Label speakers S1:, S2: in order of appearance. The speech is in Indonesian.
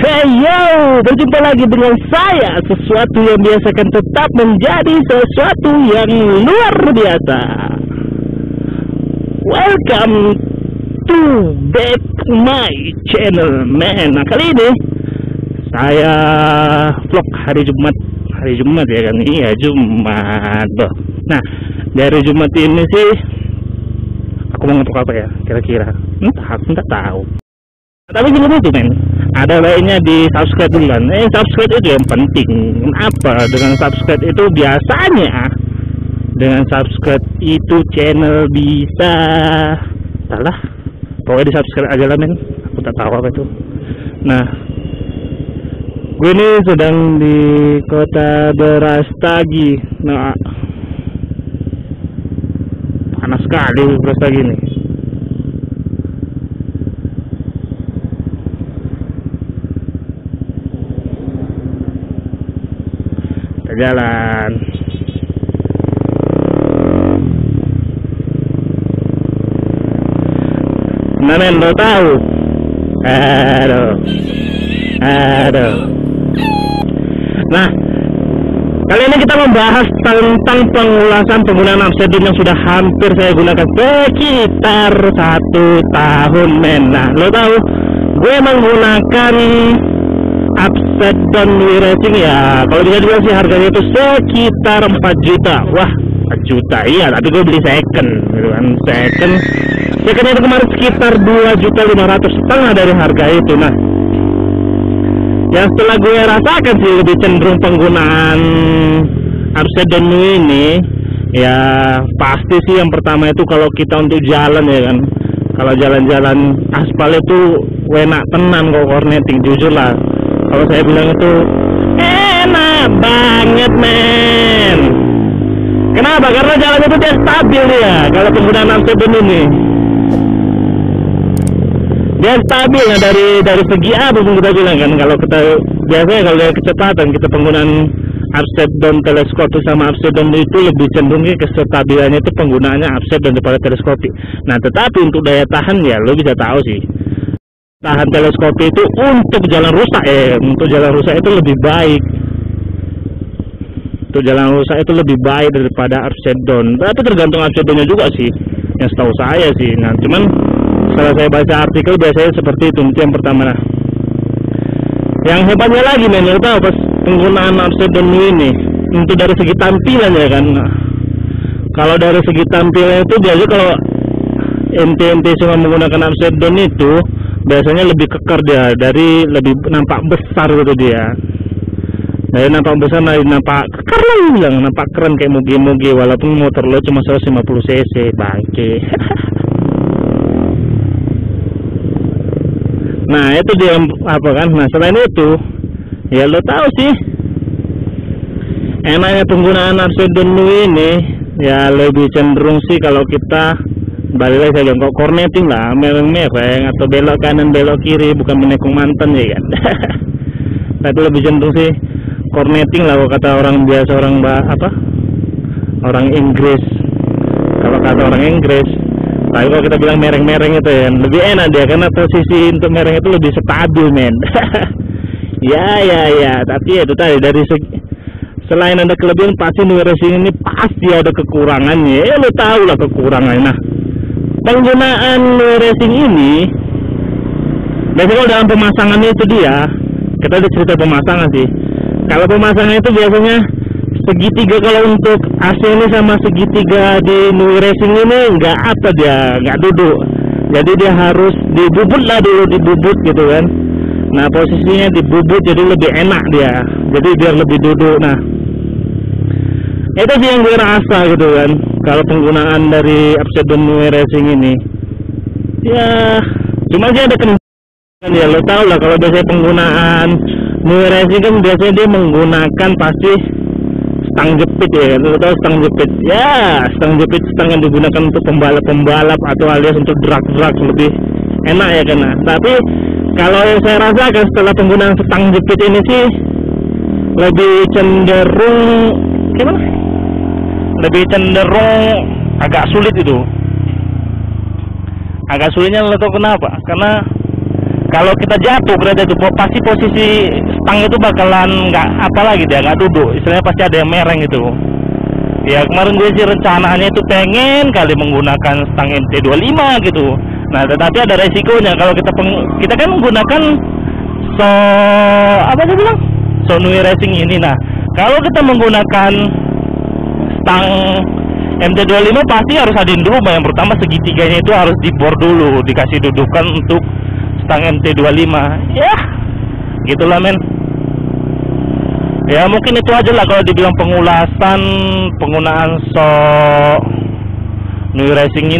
S1: Hey yo, berjumpa lagi dengan saya. Sesuatu yang biasa kan tetap menjadi sesuatu yang luar biasa. Welcome to back my channel, man. Nah, kali ini saya vlog hari Jumat ya kan. Iya, Jumat boh. Nah, dari Jumat ini sih aku mau ngepok apa ya kira-kira, entah tahu. Tapi sebelum itu, men, ada baiknya di subscribe dulu kan. Subscribe itu yang penting. Kenapa? Dengan subscribe itu biasanya dengan subscribe itu channel bisa salah. Pokoknya di subscribe aja lah, men. Aku tak tahu apa itu. Nah, gue ini sedang di kota Brastagi. Nah, panas sekali Brastagi nih. Jalan. Nah, men, lo tahu? Aduh. Nah, kali ini kita membahas tentang pengulasan penggunaan Upside yang sudah hampir saya gunakan sekitar 1 tahun, men. Nah, lo tahu? Gue menggunakan Upside Racing ya, kalau bisa dibilang sih harganya itu sekitar 4 juta. Wah, 4 juta iya, tapi gue beli second gitu kan. Secondnya itu kemarin sekitar 2.500.000, setengah dari harga itu. Nah, yang setelah gue rasakan sih lebih cenderung penggunaan Upside ini ya, pasti sih yang pertama itu kalau kita untuk jalan ya kan. Kalau jalan-jalan aspal itu enak tenan kok corneting, jujur lah. Kalau saya bilang itu enak banget, men. Kenapa? Karena jalan itu dia stabil ya. Kalau penggunaan Upside ini dia stabil ya, dari segi apa pun kita bilang kan. Kalau kita biasanya kalau dari kecepatan kita penggunaan Upside down teleskopik sama Upside down itu lebih cenderung ke kestabilannya itu penggunaannya Upside down daripada teleskopik. Nah, tetapi untuk daya tahan ya lo bisa tahu sih, tahan teleskopik itu untuk jalan rusak untuk jalan rusak itu lebih baik. Untuk jalan rusak itu lebih baik daripada Upside down. Tapi tergantung Upside down-nya juga sih, yang setahu saya sih. Nah, cuman setelah saya baca artikel biasanya seperti itu. Itu yang pertama. Nah, yang hebatnya lagi, men, lo tahu pas penggunaan Upside down ini untuk dari segi tampilan ya kan. Nah, kalau dari segi tampilan itu biasanya kalau ente cuma menggunakan Upside down itu biasanya lebih kekar dia, dari lebih nampak besar gitu dia. Dari nampak besar, nampak kekar lah bilang, nampak keren kayak moge-moge walaupun motor lo cuma 150 cc, bangke. Nah, itu dia apa kan. Nah, selain itu ya lo tahu sih enaknya penggunaan Upside ini ya, lebih cenderung sih kalau kita balik lagi saya bilang kok corneting lah, mereng-mereng atau belok kanan belok kiri, bukan menekung mantan ya kan. Tapi lebih cenderung sih corneting lah kalau kata orang biasa, orang Inggris, kalau kata orang Inggris. Tapi kalau kita bilang mereng-mereng itu ya lebih enak dia, karena posisi untuk mereng itu lebih stabil, men. ya tapi itu tadi dari selain ada kelebihan, pasti New Racing ini pasti ada kekurangannya ya, lo tahu lah kekurangannya. Nah, penggunaan racing ini biasanya kalau dalam pemasangan itu dia, kita ada cerita pemasangan sih. Kalau pemasangan itu biasanya segitiga, kalau untuk AC ini sama segitiga di New Racing ini nggak duduk, jadi dia harus dibubut lah dulu, dibubut gitu kan. Nah, posisinya dibubut jadi lebih enak dia, jadi biar lebih duduk. Nah, itu sih yang gue rasa gitu kan. Kalau penggunaan dari Upside New Racing ini ya cuma aja ada kan ya, lo tau lah kalau biasanya penggunaan New Racing kan biasanya dia menggunakan pasti stang jepit ya, lo tau stang jepit ya. Stang yang digunakan untuk pembalap atau alias untuk drag lebih enak ya kan. Nah, tapi kalau yang saya rasakan setelah penggunaan stang jepit ini sih lebih cenderung gimana? Lebih cenderung agak sulit itu. Agak sulitnya lo tau kenapa? Karena kalau kita jatuh berada itu pasti posisi stang itu bakalan nggak apa lagi dia nggak duduk, istilahnya pasti ada yang mereng gitu. Ya kemarin gue sih rencananya itu pengen kali menggunakan stang MT25 gitu. Nah tetapi ada resikonya kalau kita kan menggunakan apa dia bilang Sonui Racing ini. Nah kalau kita menggunakan stang MT25 pasti harus adin dulu. Yang pertama segitiganya itu harus dibor dulu, dikasih dudukan untuk stang MT25. Ya gitulah men. Ya mungkin itu aja lah kalau dibilang pengulasan penggunaan Sonui Racing ini.